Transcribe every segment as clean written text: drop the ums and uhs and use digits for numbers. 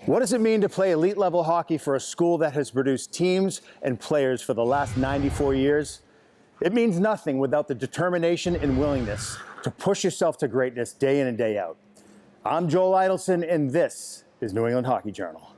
What does it mean to play elite level hockey for a school that has produced teams and players for the last 94 years? It means nothing without the determination and willingness to push yourself to greatness day in and day out. I'm Joel Idelson, and this is New England Hockey Journal.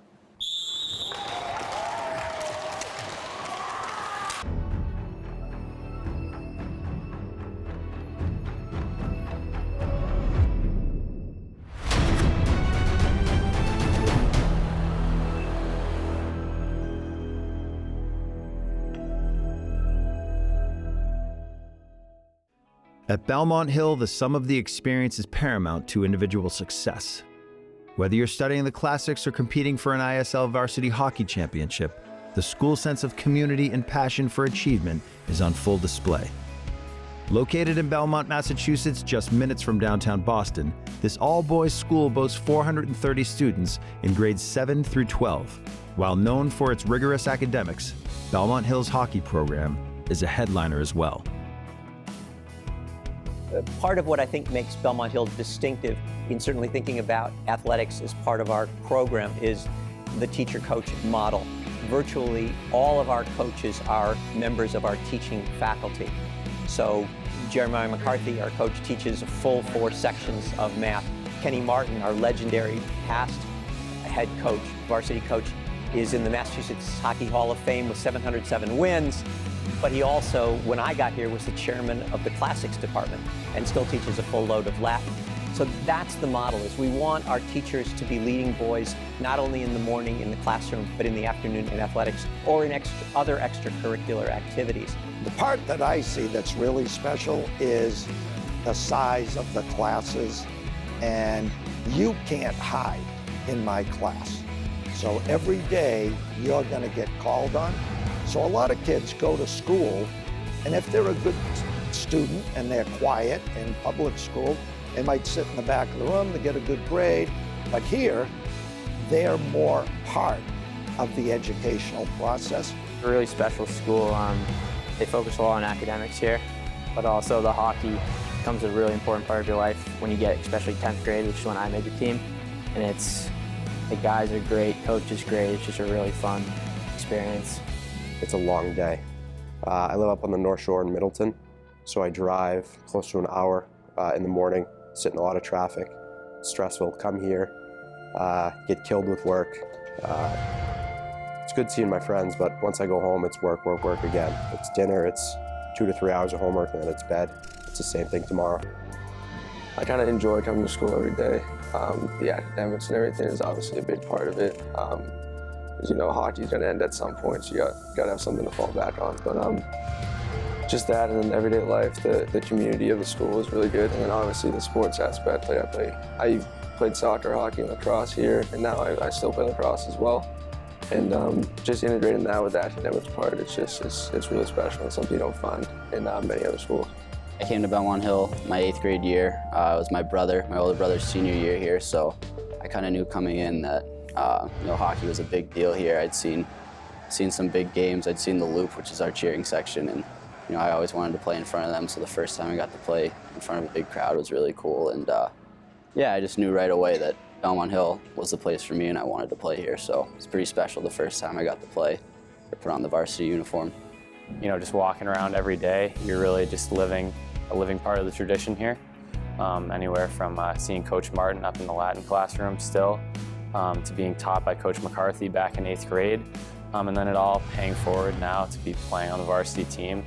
At Belmont Hill, the sum of the experience is paramount to individual success. Whether you're studying the classics or competing for an ISL varsity hockey championship, the school's sense of community and passion for achievement is on full display. Located in Belmont, Massachusetts, just minutes from downtown Boston, this all-boys school boasts 430 students in grades 7 through 12. While known for its rigorous academics, Belmont Hill's hockey program is a headliner as well. Part of what I think makes Belmont Hill distinctive in certainly thinking about athletics as part of our program is the teacher-coach model. Virtually all of our coaches are members of our teaching faculty. So Jeremiah McCarthy, our coach, teaches a full 4 sections of math. Kenny Martin, our legendary past head coach, varsity coach, is in the Massachusetts Hockey Hall of Fame with 707 wins. But he also, when I got here, was the chairman of the classics department and still teaches a full load of Latin. So that's the model, is we want our teachers to be leading boys, not only in the morning in the classroom, but in the afternoon in athletics or in other extracurricular activities. The part that I see that's really special is the size of the classes, and you can't hide in my class. So every day you're gonna get called on. So a lot of kids go to school, and if they're a good student and they're quiet in public school, they might sit in the back of the room to get a good grade. But here, they're more part of the educational process. A really special school. They focus a lot on academics here, but also the hockey becomes a really important part of your life when you get, especially 10th grade, which is when I made the team. And the guys are great, coach is great. It's just a really fun experience. It's a long day. I live up on the North Shore in Middleton, so I drive close to an hour in the morning, sit in a lot of traffic. It's stressful. Come here, get killed with work. It's good seeing my friends, but once I go home, it's work, work, work again. It's dinner, it's 2 to 3 hours of homework, and then it's bed. It's the same thing tomorrow. I kind of enjoy coming to school every day. The academics and everything is obviously a big part of it. Because, you know, hockey's going to end at some point, so you got to have something to fall back on. But just that, and then everyday life, the community of the school is really good, and then obviously the sports aspect. I played soccer, hockey, and lacrosse here, and now I still play lacrosse as well. And just integrating that with the academics part, it's really special. It's something you don't find in many other schools. I came to Belmont Hill my 8th grade year. It was my older brother's senior year here, so I kind of knew coming in that hockey was a big deal here. I'd seen some big games. I'd seen the Loop, which is our cheering section, and I always wanted to play in front of them. So the first time I got to play in front of a big crowd was really cool. And I just knew right away that Belmont Hill was the place for me, and I wanted to play here. So it's pretty special the first time I got to play or put on the varsity uniform. Just walking around every day, you're really just living a living part of the tradition here. Anywhere from seeing Coach Martin up in the Latin classroom still, to being taught by Coach McCarthy back in 8th grade, and then it all paying forward now to be playing on the varsity team.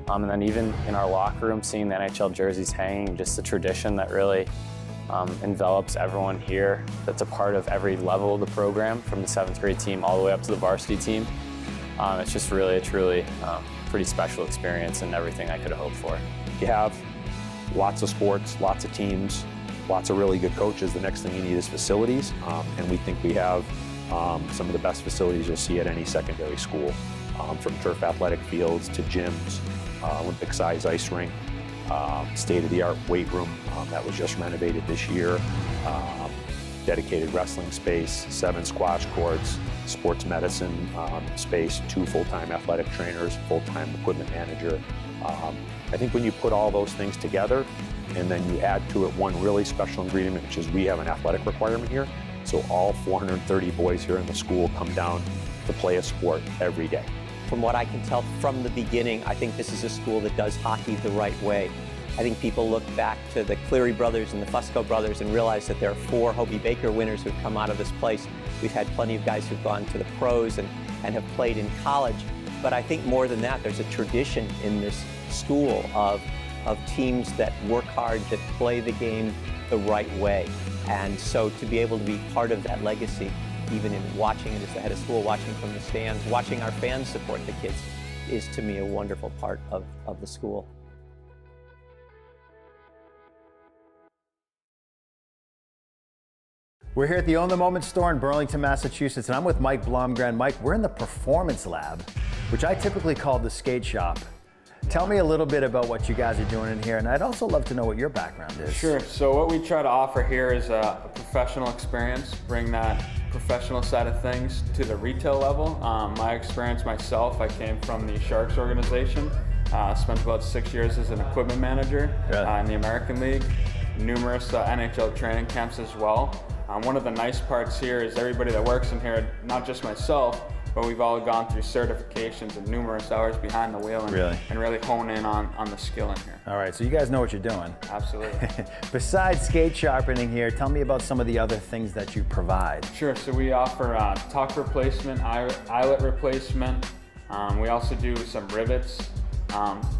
And then even in our locker room, seeing the NHL jerseys hanging, just the tradition that really envelops everyone here, that's a part of every level of the program, from the 7th grade team all the way up to the varsity team. It's just really a truly pretty special experience and everything I could have hoped for. You have lots of sports, lots of teams, lots of really good coaches. The next thing you need is facilities, and we think we have some of the best facilities you'll see at any secondary school, from turf athletic fields to gyms, Olympic-size ice rink, state-of-the-art weight room that was just renovated this year, dedicated wrestling space, 7 squash courts, sports medicine space, 2 full-time athletic trainers, full-time equipment manager. I think when you put all those things together and then you add to it one really special ingredient, which is we have an athletic requirement here, So all 430 boys here in the school come down to play a sport every day. From what I can tell from the beginning, I think this is a school that does hockey the right way. I think people look back to the Cleary brothers and the Fusco brothers and realize that there are 4 Hobie Baker winners who've come out of this place. We've had plenty of guys who've gone to the pros and have played in college. But I think more than that, there's a tradition in this school of teams that work hard, that play the game the right way. And so to be able to be part of that legacy, even in watching it as the head of school, watching from the stands, watching our fans support the kids, is to me a wonderful part of the school. We're here at the Own the Moment store in Burlington, Massachusetts, and I'm with Mike Blomgren. Mike, we're in the Performance Lab, which I typically call the skate shop. Tell me a little bit about what you guys are doing in here, and I'd also love to know what your background is. Sure. So what we try to offer here is a professional experience, bring that professional side of things to the retail level. My experience myself, I came from the Sharks organization, spent about 6 years as an equipment manager in the American League, numerous NHL training camps as well. One of the nice parts here is everybody that works in here, not just myself, but we've all gone through certifications and numerous hours behind the wheel and really hone in on the skill in here. All right, so you guys know what you're doing. Absolutely. Besides skate sharpening here, tell me about some of the other things that you provide. Sure, so we offer tuck replacement, eyelet replacement. We also do some rivets.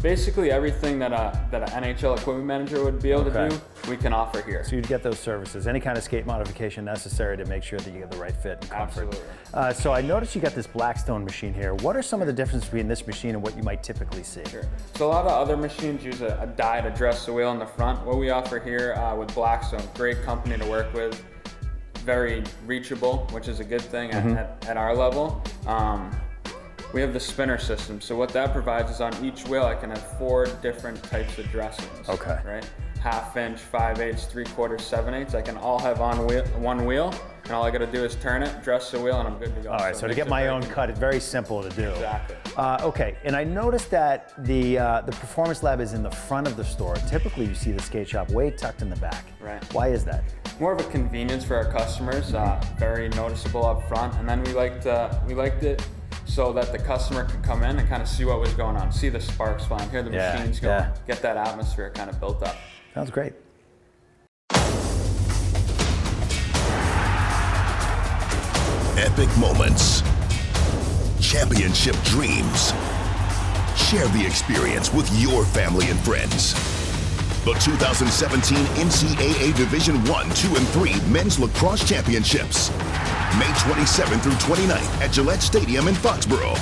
Basically everything that an NHL equipment manager would be able to do, we can offer here. So you'd get those services, any kind of skate modification necessary to make sure that you get the right fit and comfort. Absolutely. So I noticed you got this Blackstone machine here. What are some of the differences between this machine and what you might typically see? Sure. So a lot of other machines use a die to dress the wheel in the front. What we offer here with Blackstone, great company to work with, very reachable, which is a good thing at our level. We have the spinner system. So what that provides is on each wheel, I can have 4 different types of dressings. Okay. Right? 1/2 inch, 5/8, 3/4, 7/8. I can all have on one wheel, and all I got to do is turn it, dress the wheel, and I'm good to go. All right, so to get my own cut, it's very simple to do. Exactly. Okay, and I noticed that the Performance Lab is in the front of the store. Typically, you see the skate shop way tucked in the back. Right. Why is that? More of a convenience for our customers, very noticeable up front, and then we liked it so that the customer could come in and kind of see what was going on, see the sparks flying, hear the machines going, get that atmosphere kind of built up. Sounds great. Epic moments. Championship dreams. Share the experience with your family and friends. The 2017 NCAA Division I, II, and III Men's Lacrosse Championships. May 27th through 29th at Gillette Stadium in Foxborough.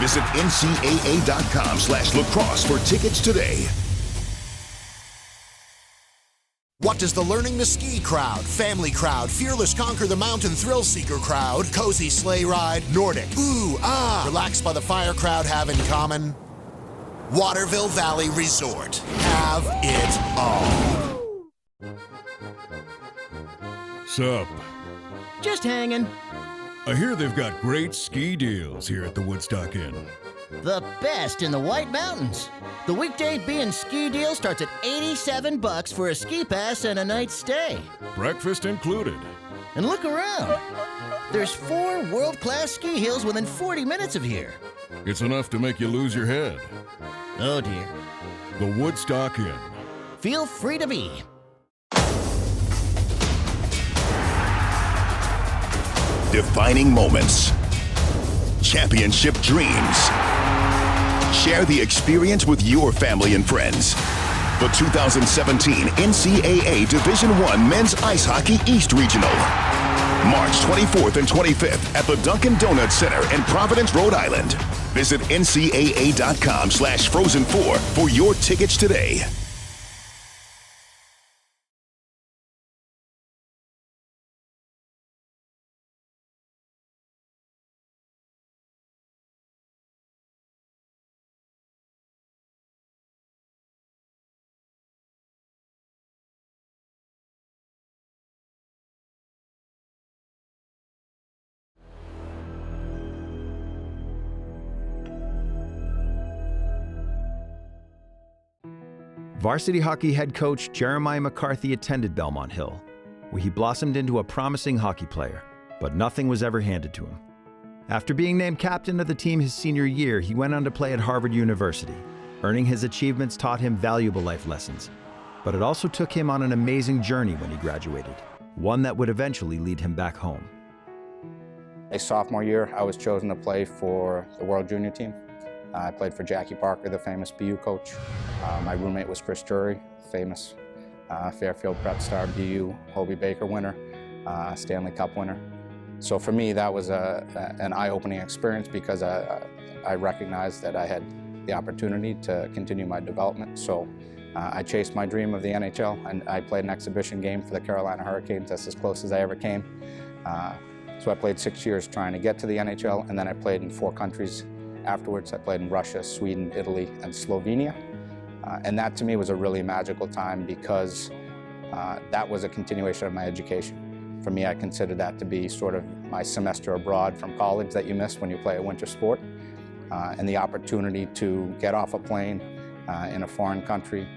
Visit ncaa.com/lacrosse for tickets today. What does the Learning to Ski crowd, family crowd, fearless conquer the mountain thrill seeker crowd, cozy sleigh ride, Nordic, relax by the fire crowd have in common? Waterville Valley Resort. Have it all. Sup? Just hanging. I hear they've got great ski deals here at the Woodstock Inn. The best in the White Mountains. The weekday B and ski deal starts at $87 for a ski pass and a night stay. Breakfast included. And look around. There's 4 world-class ski hills within 40 minutes of here. It's enough to make you lose your head. Oh dear. The Woodstock Inn. Feel free to be. Defining moments. Championship dreams. Share the experience with your family and friends. The 2017 NCAA Division I Men's Ice Hockey East Regional. March 24th and 25th at the Dunkin' Donuts Center in Providence, Rhode Island. Visit ncaa.com/frozen4 for your tickets today. Varsity hockey head coach Jeremiah McCarthy attended Belmont Hill. where he blossomed into a promising hockey player, but nothing was ever handed to him. After being named captain of the team his senior year, he went on to play at Harvard University. Earning his achievements taught him valuable life lessons, but it also took him on an amazing journey when he graduated, one that would eventually lead him back home. My sophomore year, I was chosen to play for the World Junior team. I played for Jackie Parker, the famous BU coach. My roommate was Chris Drury, famous Fairfield Prep star, BU Hobie Baker winner, Stanley Cup winner. So for me, that was an eye-opening experience because I recognized that I had the opportunity to continue my development. So I chased my dream of the NHL, and I played an exhibition game for the Carolina Hurricanes. That's as close as I ever came. So I played 6 years trying to get to the NHL, and then I played in 4 countries afterwards. I played in Russia, Sweden, Italy, and Slovenia. And that to me was a really magical time because that was a continuation of my education. For me, I consider that to be sort of my semester abroad from college that you miss when you play a winter sport. And the opportunity to get off a plane in a foreign country.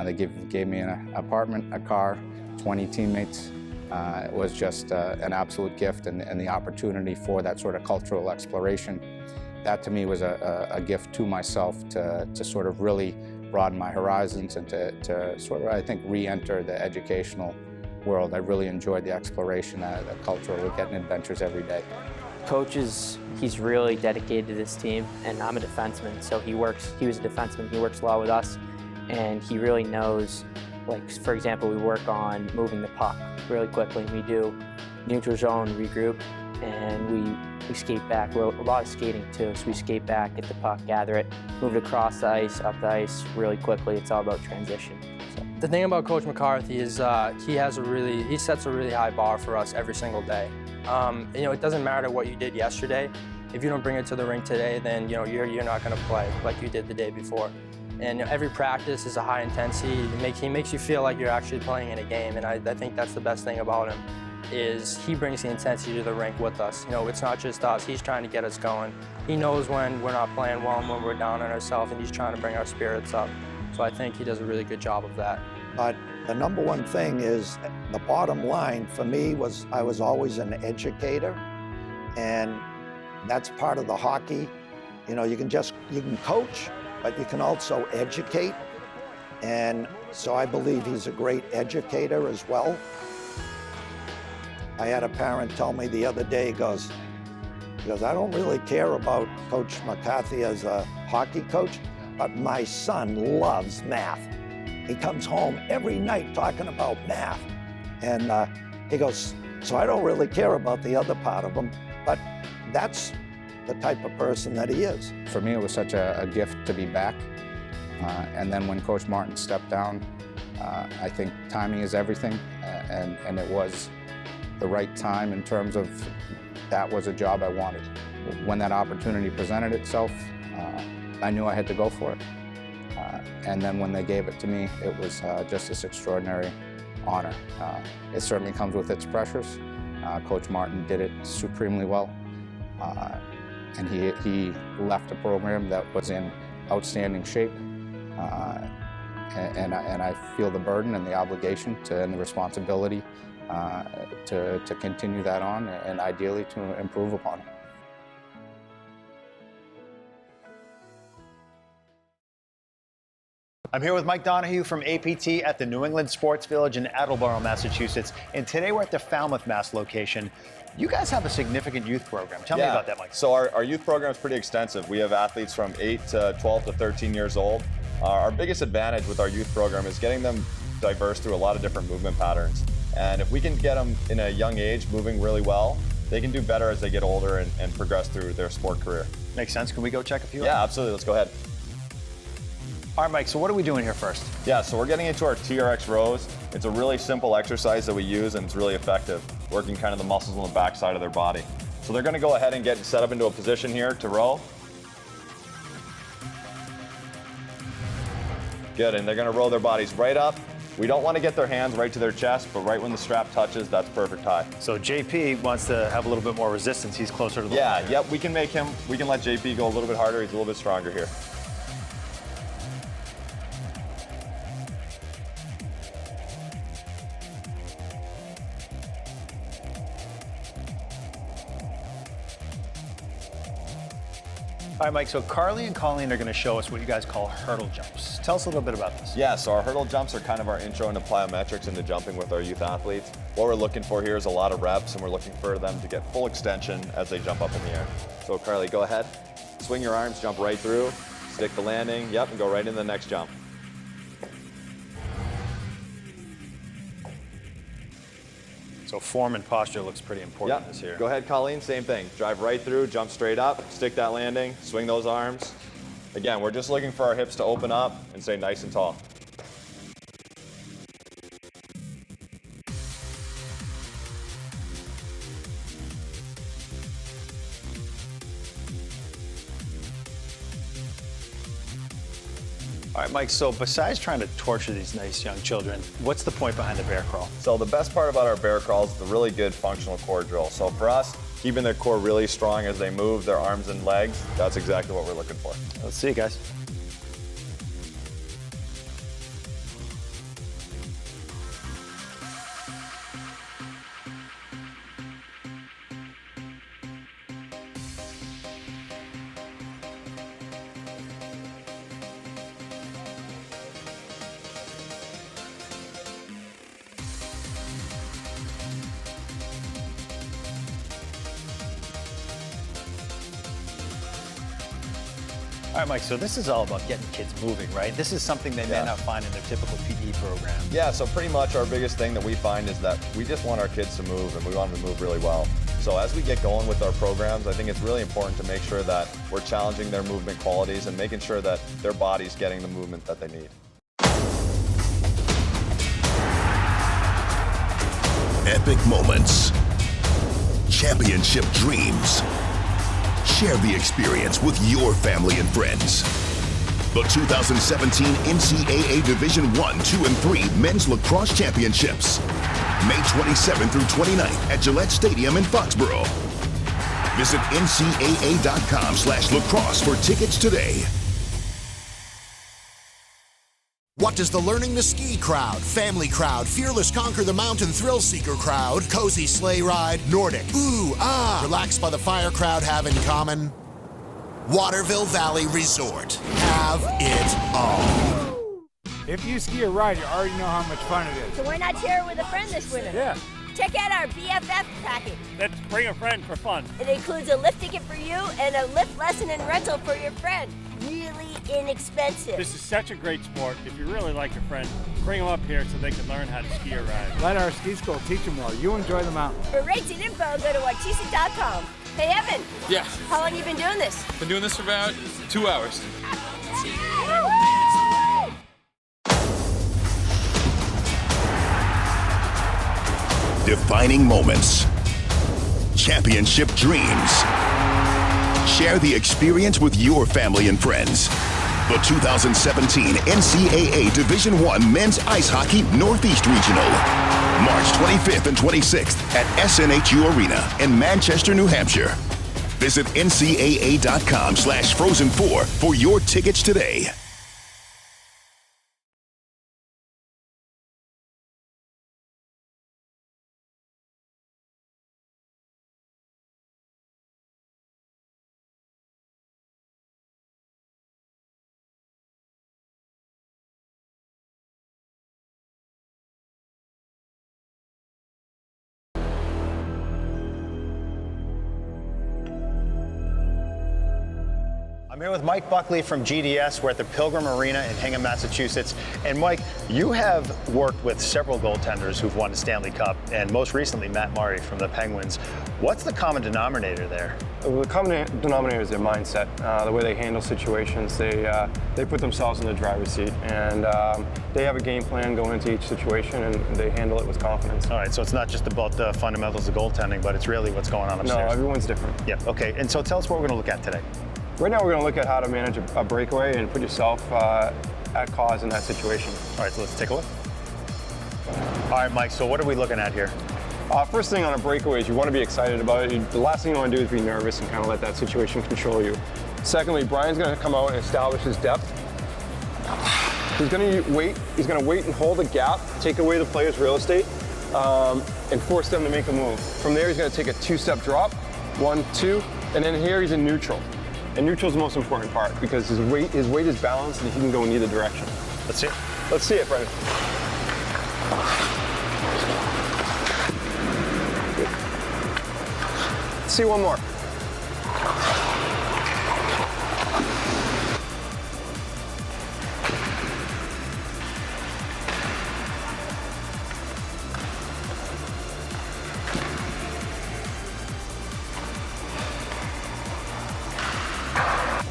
They gave me an apartment, a car, 20 teammates. It was just an absolute gift, and the opportunity for that sort of cultural exploration. That to me was a gift to myself to sort of really broaden my horizons and to sort of, I think, re-enter the educational world. I really enjoyed the exploration, the cultural, we're getting adventures every day. Coach he's really dedicated to this team, and I'm a defenseman, so he was a defenseman, he works a lot with us, and he really knows, like, for example, we work on moving the puck really quickly. We do neutral zone regroup, and we skate back. We're a lot of skating too, so we skate back, get the puck, gather it, move it across the ice, up the ice really quickly. It's all about transition. So. The thing about Coach McCarthy is he sets a really high bar for us every single day. It doesn't matter what you did yesterday. If you don't bring it to the rink today, then you're not going to play like you did the day before. And every practice is a high intensity. He makes you feel like you're actually playing in a game, and I think that's the best thing about him, is he brings the intensity to the rink with us. It's not just us. He's trying to get us going. He knows when we're not playing well and when we're down on ourselves, and he's trying to bring our spirits up. So I think he does a really good job of that. But the number one thing is, the bottom line for me was I was always an educator, and that's part of the hockey. You can coach, but you can also educate. And so I believe he's a great educator as well. I had a parent tell me the other day, he goes, I don't really care about Coach McCarthy as a hockey coach, but my son loves math. He comes home every night talking about math. And he goes, so I don't really care about the other part of him, but that's the type of person that he is. For me, it was such a gift to be back. And then when Coach Martin stepped down, I think timing is everything, and it was the right time in terms of that was a job I wanted. When that opportunity presented itself, I knew I had to go for it. And then when they gave it to me, it was just this extraordinary honor. It certainly comes with its pressures. Coach Martin did it supremely well. And he left a program that was in outstanding shape. And I feel the burden and the obligation and the responsibility to continue that on and ideally to improve upon it. I'm here with Mike Donahue from APT at the New England Sports Village in Attleboro, Massachusetts. And today we're at the Falmouth, Mass location. You guys have a significant youth program. Tell me about that, Mike. So our youth program is pretty extensive. We have athletes from 8 to 12 to 13 years old. Our biggest advantage with our youth program is getting them diverse through a lot of different movement patterns. And if we can get them in a young age moving really well, they can do better as they get older and progress through their sport career. Makes sense. Can we go check a few? Yeah, absolutely. Let's go ahead. All right, Mike, so what are we doing here first? Yeah, so we're getting into our TRX rows. It's a really simple exercise that we use, and it's really effective, working kind of the muscles on the back side of their body. So they're gonna go ahead and get set up into a position here to row. Good, and they're gonna roll their bodies right up. We don't wanna get their hands right to their chest, but right when the strap touches, that's perfect high. So JP wants to have a little bit more resistance. He's closer to the line. Yep, we can let JP go a little bit harder. He's a little bit stronger here. All right, Mike, so Carly and Colleen are going to show us what you guys call hurdle jumps. Tell us a little bit about this. Yeah, so our hurdle jumps are kind of our intro into plyometrics, into jumping with our youth athletes. What we're looking for here is a lot of reps, and we're looking for them to get full extension as they jump up in the air. So Carly, go ahead. Swing your arms, jump right through, stick the landing, yep, and go right into the next jump. So form and posture looks pretty important this year. Go ahead, Colleen, same thing. Drive right through, jump straight up, stick that landing, swing those arms. Again, we're just looking for our hips to open up and stay nice and tall. All right, Mike, so besides trying to torture these nice young children, what's the point behind the bear crawl? So the best part about our bear crawls is the really good functional core drill. So for us, keeping their core really strong as they move their arms and legs, that's exactly what we're looking for. Let's see, guys. All right, Mike, so this is all about getting kids moving, right? This is something they may not find in their typical PE program. Yeah, so pretty much our biggest thing that we find is that we just want our kids to move, and we want them to move really well. So as we get going with our programs, I think it's really important to make sure that we're challenging their movement qualities and making sure that their body's getting the movement that they need. Epic moments. Championship dreams. Share the experience with your family and friends. The 2017 NCAA Division I, II, and III Men's Lacrosse Championships. May 27th through 29th at Gillette Stadium in Foxborough. Visit ncaa.com/lacrosse for tickets today. What does the Learning to Ski crowd, family crowd, fearless conquer the mountain thrill seeker crowd, cozy sleigh ride, Nordic, ooh, ah, relax by the fire crowd have in common? Waterville Valley Resort. Have it all. If you ski or ride, you already know how much fun it is. So why not share it with a friend this winter? Yeah. Check out our BFF package. Let's bring a friend for fun. It includes a lift ticket for you and a lift lesson and rental for your friend. Really inexpensive. This is such a great sport. If you really like your friend, bring them up here so they can learn how to ski or ride. Let our ski school teach them well. You enjoy the mountain. For rates and info, go to Wachisi.com. Hey, Evan. Yeah. How long you been doing this? Been doing this for about 2 hours. Defining moments. Championship dreams. Share the experience with your family and friends. The 2017 NCAA Division I Men's Ice Hockey Northeast Regional. March 25th and 26th at SNHU Arena in Manchester, New Hampshire. Visit ncaa.com/frozen4 for your tickets today. I'm here with Mike Buckley from GDS. We're at the Pilgrim Arena in Hingham, Massachusetts. And Mike, you have worked with several goaltenders who've won the Stanley Cup, and most recently Matt Murray from the Penguins. What's the common denominator there? The common denominator is their mindset, the way they handle situations. They put themselves in the driver's seat, and they have a game plan going into each situation, and they handle it with confidence. All right, so it's not just about the fundamentals of goaltending, but it's really what's going on upstairs. No, everyone's different. Yeah, okay. And so tell us what we're going to look at today. Right now we're going to look at how to manage a breakaway and put yourself at cause in that situation. All right, so let's take a look. All right, Mike, so what are we looking at here? First thing on a breakaway is you want to be excited about it. The last thing you want to do is be nervous and kind of let that situation control you. Secondly, Brian's going to come out and establish his depth. He's going to wait. He's going to wait and hold a gap, take away the player's real estate, and force them to make a move. From there, he's going to take a two-step drop, 1, 2, and then here he's in neutral. And neutral's the most important part because his weight is balanced and he can go in either direction. Let's see it. Let's see it, Brendan. Let's see one more.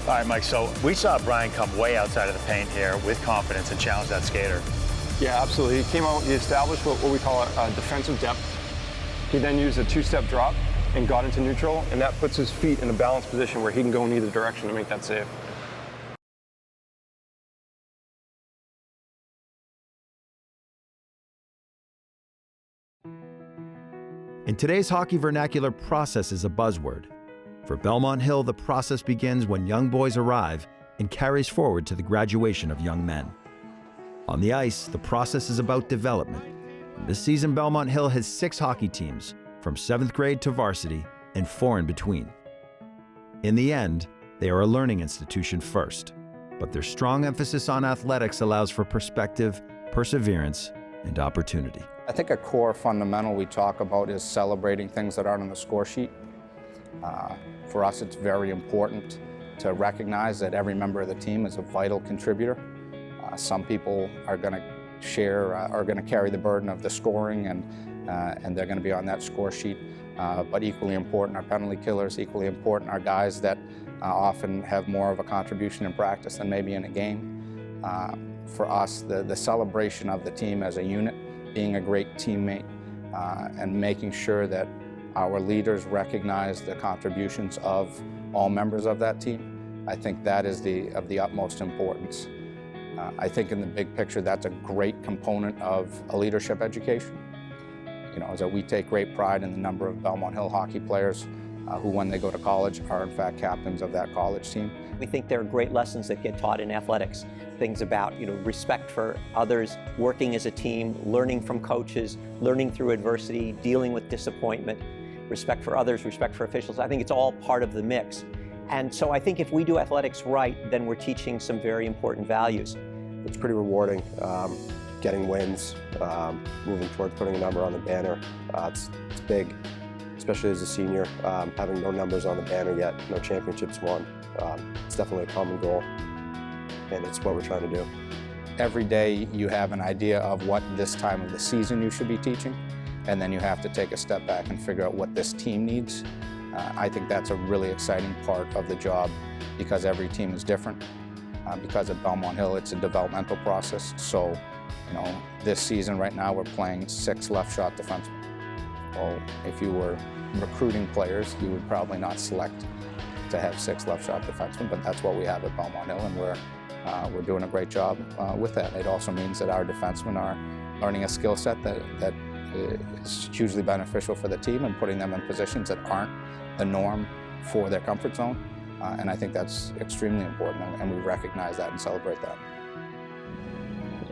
All right, Mike, so we saw Brian come way outside of the paint here with confidence and challenge that skater. Yeah, absolutely. He came out, he established what we call a defensive depth. He then used a two-step drop and got into neutral, and that puts his feet in a balanced position where he can go in either direction to make that save. In today's hockey vernacular, process is a buzzword. For Belmont Hill, the process begins when young boys arrive and carries forward to the graduation of young men. On the ice, the process is about development. This season, Belmont Hill has 6 hockey teams, from 7th grade to varsity, and 4 in between. In the end, they are a learning institution first, but their strong emphasis on athletics allows for perspective, perseverance, and opportunity. I think a core fundamental we talk about is celebrating things that aren't on the score sheet. For us, it's very important to recognize that every member of the team is a vital contributor. Some people are going to carry the burden of the scoring, and they're going to be on that score sheet. But equally important are penalty killers. Equally important are guys that often have more of a contribution in practice than maybe in a game. For us, the celebration of the team as a unit, being a great teammate, and making sure that our leaders recognize the contributions of all members of that team, I think that is of the utmost importance. I think in the big picture, that's a great component of a leadership education. You know, is that we take great pride in the number of Belmont Hill hockey players who, when they go to college, are in fact captains of that college team. We think there are great lessons that get taught in athletics. Things about, respect for others, working as a team, learning from coaches, learning through adversity, dealing with disappointment, respect for others, respect for officials. I think it's all part of the mix. And so I think if we do athletics right, then we're teaching some very important values. It's pretty rewarding, getting wins, moving towards putting a number on the banner. It's big, especially as a senior, having no numbers on the banner yet, no championships won. It's definitely a common goal, and it's what we're trying to do. Every day you have an idea of what this time of the season you should be teaching, and then you have to take a step back and figure out what this team needs. I think that's a really exciting part of the job because every team is different. Because at Belmont Hill, it's a developmental process. So, this season right now, we're playing 6 left shot defensemen. Well, if you were recruiting players, you would probably not select to have 6 left shot defensemen, but that's what we have at Belmont Hill, and we're doing a great job with that. It also means that our defensemen are learning a skill set that is hugely beneficial for the team and putting them in positions that aren't the norm for their comfort zone. And I think that's extremely important, and we recognize that and celebrate that.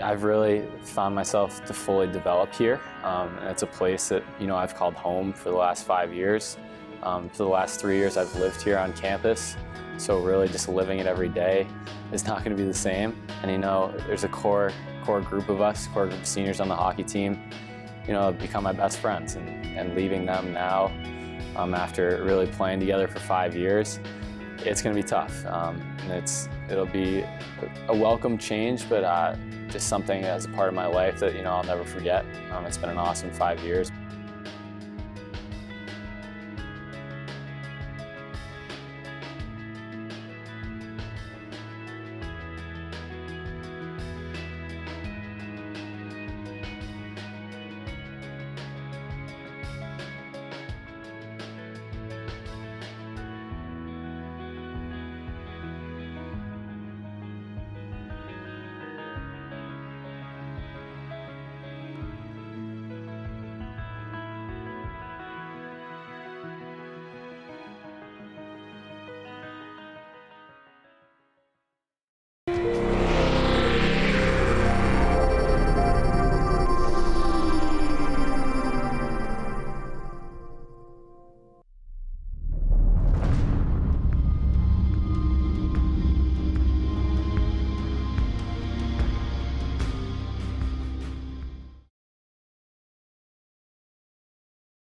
I've really found myself to fully develop here. And it's a place that, I've called home for the last 5 years. For the last 3 years, I've lived here on campus. So really just living it every day is not going to be the same. And, there's a core group of us, core group of seniors on the hockey team, have become my best friends. And leaving them now, after really playing together for 5 years, it's going to be tough. And it'll be a welcome change, but just something as a part of my life that I'll never forget. It's been an awesome 5 years.